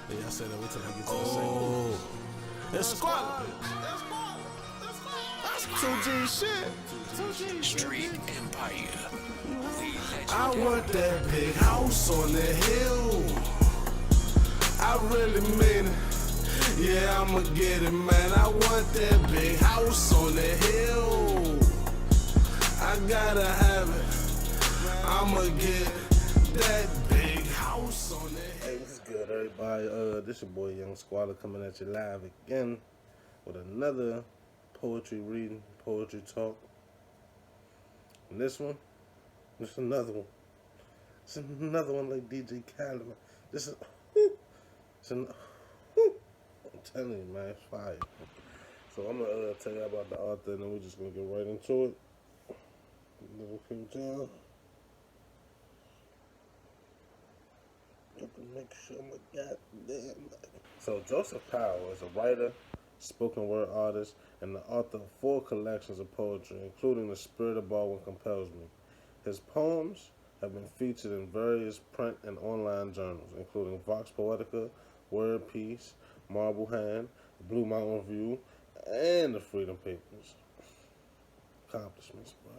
Yeah, I said that. Wait till I get to the second. It's Squalla. That's 2G shit. 2G Street Empire. I want that big house on the hill. I really mean it. Yeah, I'ma get it, man. I want that big house on the hill. I gotta have it. I'ma get that big house on the hill. Hey, what's good, everybody? This your boy Young Squalla coming at you live again with another poetry reading, poetry talk. And this one, just another one. It's another one like DJ Khaled. This is, I'm telling you, man, it's fire. So I'm gonna tell you about the author, and then we're just gonna get right into it. Little cream down. Got to make sure my goddamn. So Jospeh Powell is a writer, spoken word artist, and the author of 4 collections of poetry, including The Spirit of Baldwin Compels Me. His poems have been featured in various print and online journals, including Vox Poetica, Word Peace, Marble Hand, Blue Mountain Review, and the Freedom Papers. Accomplishments, bro.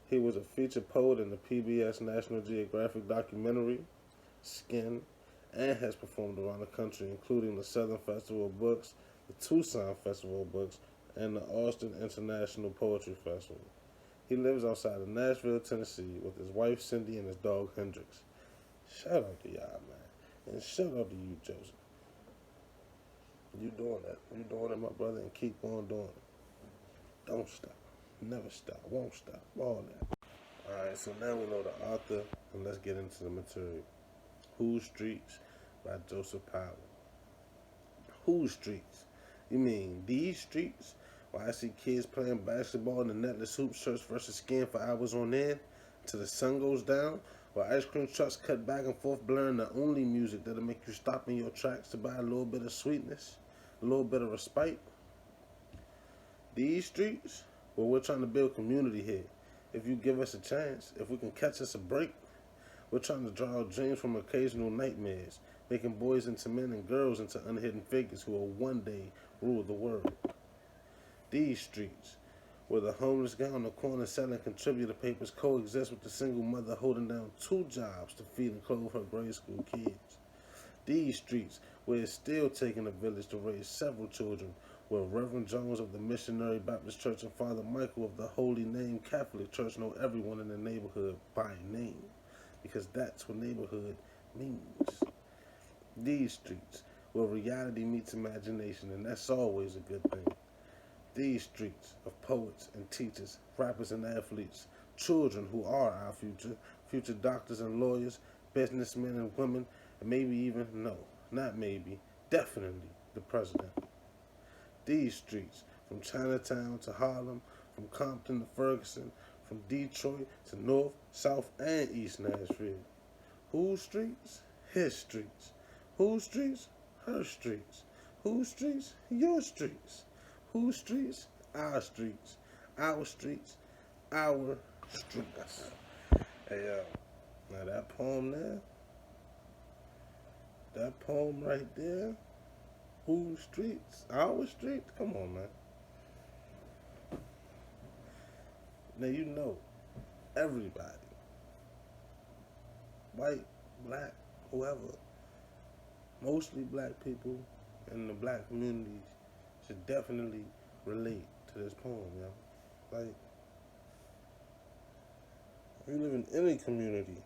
He was a featured poet in the PBS National Geographic documentary, Skin, and has performed around the country, including the Southern Festival of Books, the Tucson Festival of Books, and the Austin International Poetry Festival. He lives outside of Nashville, Tennessee, with his wife Cindy and his dog Hendrix. Shout out to y'all, man. And shout out to you, Joseph. You doing that. You doing it, my brother, and keep on doing it. Don't stop. Never stop. Won't stop. All that. Alright, so now we know the author, and let's get into the material. Whose Streets by Jospeh Powell. Whose streets? You mean these streets? Where I see kids playing basketball in the netless hoop shirts versus skin for hours on end till the sun goes down? Where ice cream trucks cut back and forth blaring the only music that'll make you stop in your tracks to buy a little bit of sweetness, a little bit of respite? These streets? Well, we're trying to build community here. If you give us a chance, if we can catch us a break, we're trying to draw out dreams from occasional nightmares, making boys into men and girls into unhidden figures who will one day rule the world. These streets, where the homeless guy on the corner selling contributor papers coexist with the single mother holding down 2 jobs to feed and clothe her grade school kids. These streets, where it's still taking a village to raise several children, where Reverend Jones of the Missionary Baptist Church and Father Michael of the Holy Name Catholic Church know everyone in the neighborhood by name, because that's what neighborhood means. These streets, where reality meets imagination, and that's always a good thing. These streets of poets and teachers, rappers and athletes, children who are our future, future doctors and lawyers, businessmen and women, and maybe even, no, not maybe, definitely the president. These streets, from Chinatown to Harlem, from Compton to Ferguson, from Detroit to North, South, and East Nashville. Whose streets? His streets. Whose streets? Her streets. Whose streets? Your streets. Whose streets? Our streets. Our streets. Our streets. Hey, now that poem there, that poem right there, whose streets? Our streets? Come on, man. Now you know, everybody, white, black, whoever, mostly black people in the black communities should definitely relate to this poem, yo. Like, if you live in any community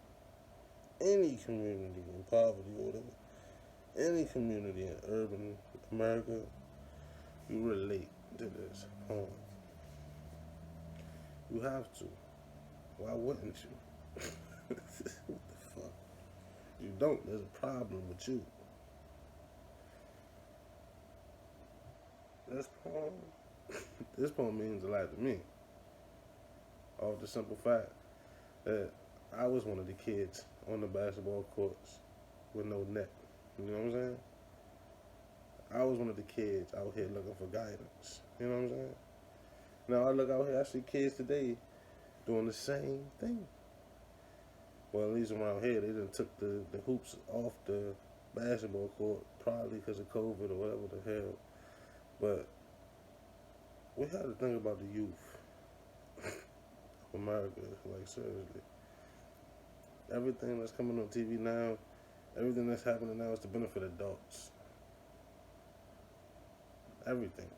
in poverty or whatever, any community in urban America, you relate to this poem. You have to. Why wouldn't you? What the fuck? You don't, there's a problem with you. This poem means a lot to me. Off the simple fact that I was one of the kids on the basketball courts with no net. You know what I'm saying? I was one of the kids out here looking for guidance. You know what I'm saying? Now I look out here, I see kids today doing the same thing. Well, at least around here, they done took the hoops off the basketball court, probably because of COVID or whatever the hell. But we had to think about the youth of America. Like, seriously. Everything that's coming on TV now, everything that's happening now is to benefit adults. Everything.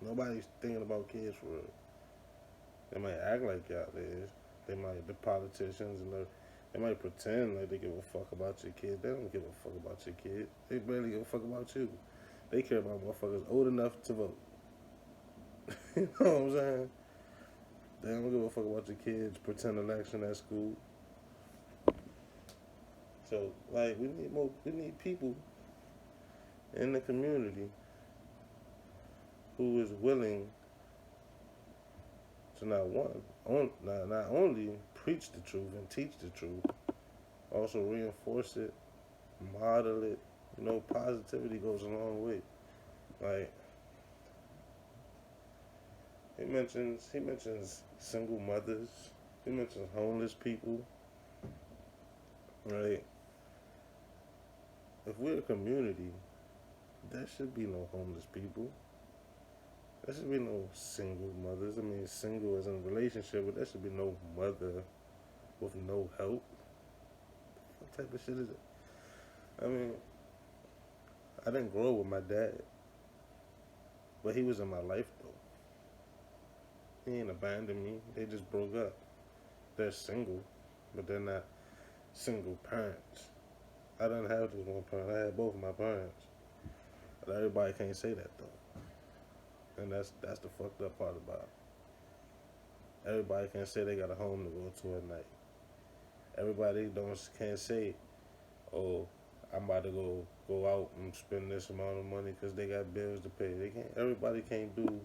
Nobody's thinking about kids for real. They might act like y'all is. They might, the politicians, and they might pretend like they give a fuck about your kids. They don't give a fuck about your kids. They barely give a fuck about you. They care about motherfuckers old enough to vote. You know what I'm saying? They don't give a fuck about your kids. Pretend election at school. So, like, we need people in the community who is willing to not only preach the truth and teach the truth, also reinforce it, model it. You know, positivity goes a long way. Like, he mentions single mothers. He mentions homeless people. Right? If we're a community, there should be no homeless people. There should be no single mothers. I mean, single as in a relationship, but there should be no mother with no help. What type of shit is it? I mean, I didn't grow up with my dad, but he was in my life, though. He ain't abandoned me. They just broke up. They're single, but they're not single parents. I didn't have just one parent. I had both of my parents. But everybody can't say that, though. And that's the fucked up part about it. Everybody can't say they got a home to go to at night. Everybody can't say, oh, I'm about to go out and spend this amount of money because they got bills to pay. They can't. Everybody can't do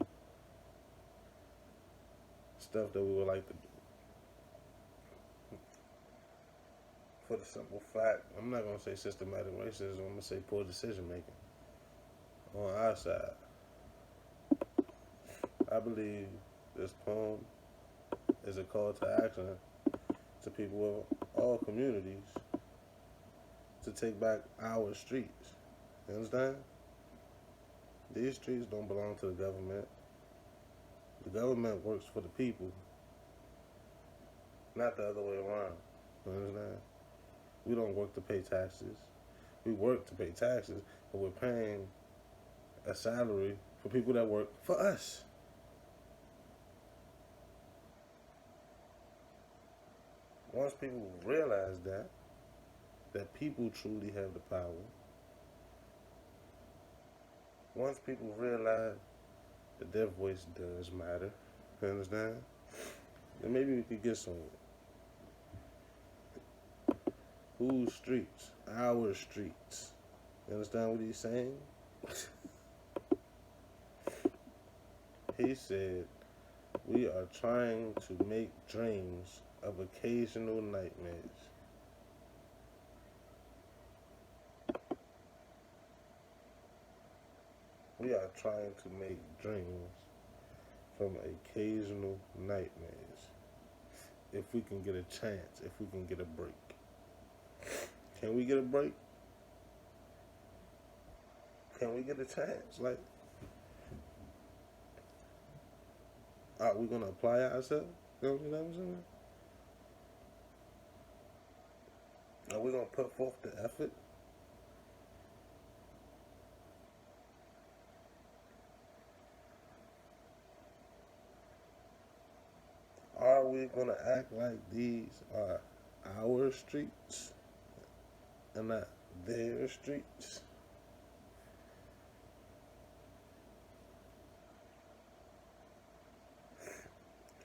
stuff that we would like to do. For the simple fact, I'm not gonna say systematic racism. I'm gonna say poor decision making on our side. I believe this poem is a call to action to people of all communities to take back our streets. You understand? These streets don't belong to the government. The government works for the people, not the other way around. You understand? We don't work to pay taxes. We work to pay taxes, but we're paying a salary for people that work for us. Once people realize that people truly have the power, once people realize that their voice does matter, you understand? Then maybe we could get somewhere. Whose streets? Our streets. You understand what he's saying? He said, we are trying to make dreams of occasional nightmares. We are trying to make dreams from occasional nightmares. If we can get a chance, if we can get a break. Can we get a break? Can we get a chance? Like, are we gonna apply ourselves? You know what I'm saying? Are we gonna put forth the effort? Are we gonna act like these are our streets and not their streets?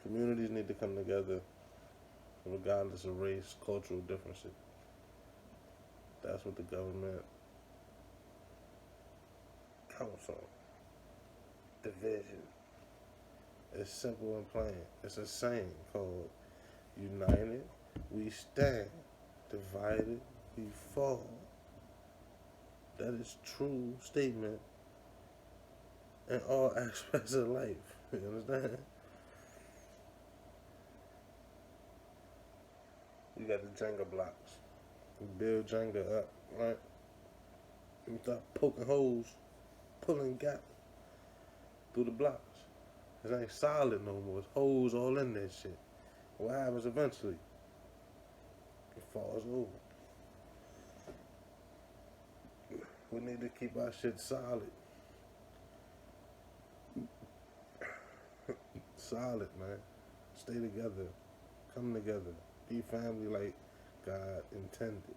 Communities need to come together regardless of race, cultural differences. That's what the government counts on. Division. It's simple and plain. It's a saying called, united we stand, divided we fall. That is true statement in all aspects of life. You understand? You got the Jenga blocks. You build Jenga up, right? and start poking holes, pulling gap through the blocks. It ain't solid no more. It's holes all in that shit. What happens eventually? It falls over. We need to keep our shit solid. Solid, man. Stay together. Come together. Be family like God intended.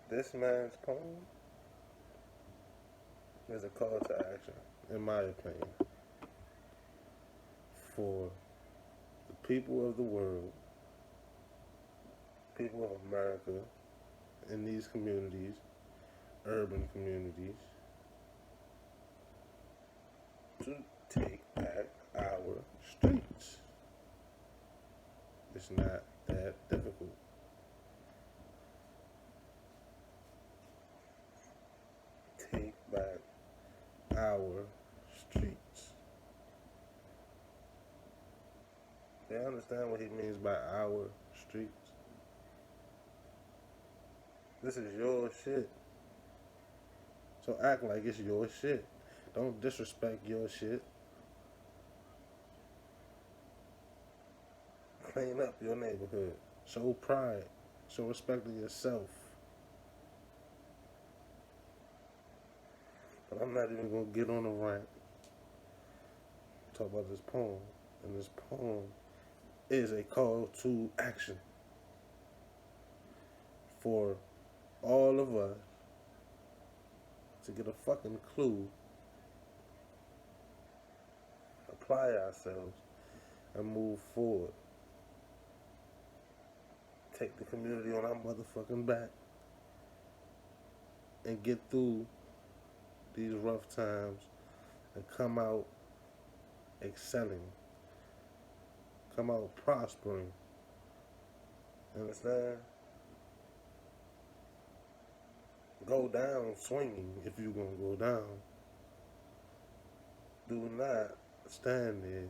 This man's poem is a call to action, in my opinion, for the people of the world, people of America, in these communities, urban communities, to take back our streets. It's not that difficult. Take back our streets. They understand what he means by our streets. This is your shit. So act like it's your shit. Don't disrespect your shit. Clean up your neighborhood. Show pride. Show respect to yourself. But I'm not even going to get on a rant. Talk about this poem. And this poem is a call to action for all of us to get a fucking clue, apply ourselves, and move forward. Take the community on our motherfucking back and get through these rough times and come out excelling, come out prospering. Understand? Go down swinging if you're gonna go down. Do not stand there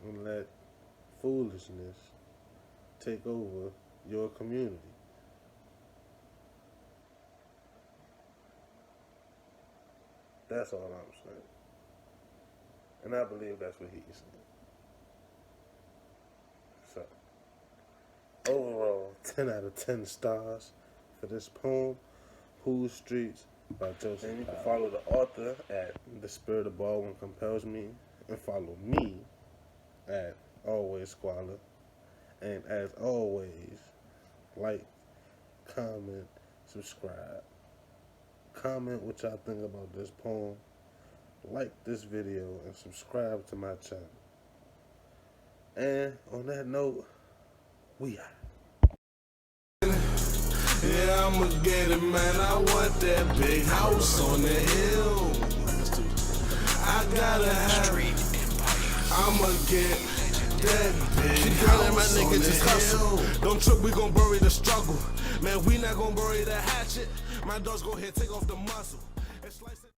and let foolishness take over your community. That's all I'm saying. And I believe that's what he's saying. So, overall, 10 out of 10 stars for this poem, Whose Streets by Jospeh Powell. And you can follow the author at The Spirit of Baldwin Compels Me, and follow me at Always Squalla. And as always, like, comment, subscribe. Comment what y'all think about this poem. Like this video and subscribe to my channel. And on that note, we out. Yeah, I'ma get it, man. I want that big house on the hill. I gotta have it. I'ma get that big house on the hill. Don't trip, we gon' bury the struggle. Man, we not gon' bury the hatchet. My dogs go ahead, take off the muzzle.